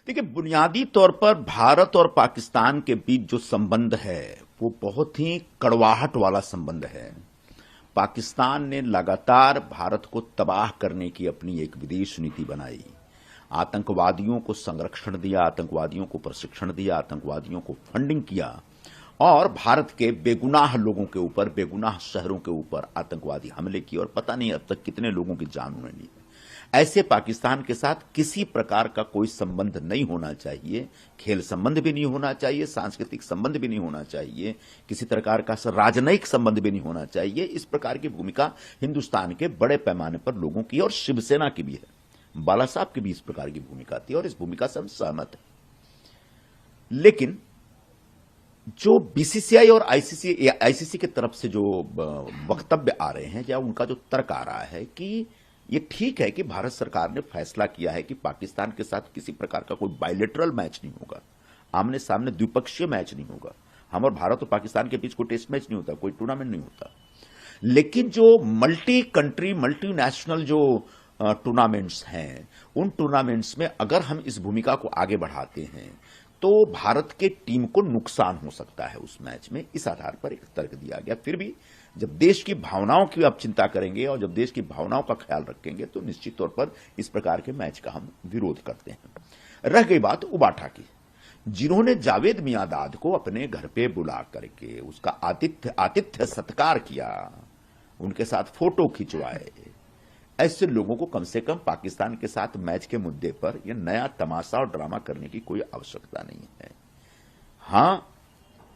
देखिए, बुनियादी तौर पर भारत और पाकिस्तान के बीच जो संबंध है वो बहुत ही कड़वाहट वाला संबंध है। पाकिस्तान ने लगातार भारत को तबाह करने की अपनी एक विदेश नीति बनाई। आतंकवादियों को संरक्षण दिया, आतंकवादियों को प्रशिक्षण दिया, आतंकवादियों को फंडिंग किया और भारत के बेगुनाह लोगों के ऊपर, बेगुनाह शहरों के ऊपर आतंकवादी हमले किए और पता नहीं अब तक कितने लोगों की जान उन्होंने ली। ऐसे पाकिस्तान के साथ किसी प्रकार का कोई संबंध नहीं होना चाहिए, खेल संबंध भी नहीं होना चाहिए, सांस्कृतिक संबंध भी नहीं होना चाहिए, किसी प्रकार का राजनयिक संबंध भी नहीं होना चाहिए। इस प्रकार की भूमिका हिंदुस्तान के बड़े पैमाने पर लोगों की और शिवसेना की भी है। बाला साहब की भी इस प्रकार की भूमिका थी और इस भूमिका से हम सहमत हैं। लेकिन जो बीसीसीआई और आईसीसी की तरफ से जो वक्तव्य आ रहे हैं या उनका जो तर्क आ रहा है कि ये ठीक है कि भारत सरकार ने फैसला किया है कि पाकिस्तान के साथ किसी प्रकार का कोई बायलैटरल मैच नहीं होगा, आमने सामने द्विपक्षीय मैच नहीं होगा। हम और भारत और पाकिस्तान के बीच कोई टेस्ट मैच नहीं होता, कोई टूर्नामेंट नहीं होता। लेकिन जो मल्टी कंट्री मल्टीनेशनल जो टूर्नामेंट्स हैं, उन टूर्नामेंट्स में अगर हम इस भूमिका को आगे बढ़ाते हैं तो भारत के टीम को नुकसान हो सकता है उस मैच में। इस आधार पर एक तर्क दिया गया। फिर भी जब देश की भावनाओं की आप चिंता करेंगे और जब देश की भावनाओं का ख्याल रखेंगे तो निश्चित तौर पर इस प्रकार के मैच का हम विरोध करते हैं। रह गई बात उबाठा की, जिन्होंने जावेद मियांदाद को अपने घर पे बुला करके उसका आतिथ्य सत्कार किया, उनके साथ फोटो खिंचवाए, ऐसे लोगों को कम से कम पाकिस्तान के साथ मैच के मुद्दे पर यह नया तमाशा और ड्रामा करने की कोई आवश्यकता नहीं है। हां,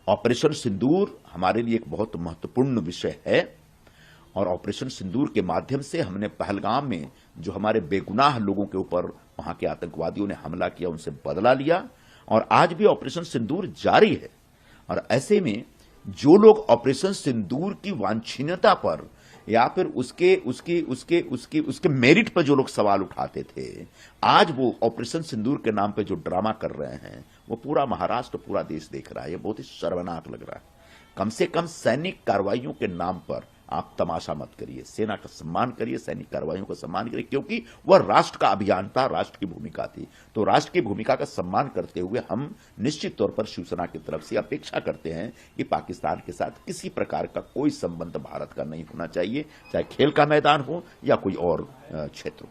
ऑपरेशन सिंदूर हमारे लिए एक बहुत महत्वपूर्ण विषय है और ऑपरेशन सिंदूर के माध्यम से हमने पहलगाम में जो हमारे बेगुनाह लोगों के ऊपर वहां के आतंकवादियों ने हमला किया, उनसे बदला लिया और आज भी ऑपरेशन सिंदूर जारी है। और ऐसे में जो लोग ऑपरेशन सिंदूर की वांछनीयता पर या फिर उसके मेरिट पर जो लोग सवाल उठाते थे, आज वो ऑपरेशन सिंदूर के नाम पे जो ड्रामा कर रहे हैं वो पूरा महाराष्ट्र, पूरा देश देख रहा है। ये बहुत ही शर्मनाक लग रहा है। कम से कम सैनिक कार्रवाइयों के नाम पर आप तमाशा मत करिए, सेना का सम्मान करिए, सैनिक कार्रवाइयों का सम्मान करिए, क्योंकि वह राष्ट्र का अभियान था, राष्ट्र की भूमिका थी। तो राष्ट्र की भूमिका का सम्मान करते हुए हम निश्चित तौर पर शिवसेना की तरफ से अपेक्षा करते हैं कि पाकिस्तान के साथ किसी प्रकार का कोई संबंध भारत का नहीं होना चाहिए, चाहे खेल का मैदान हो या कोई और क्षेत्र हो।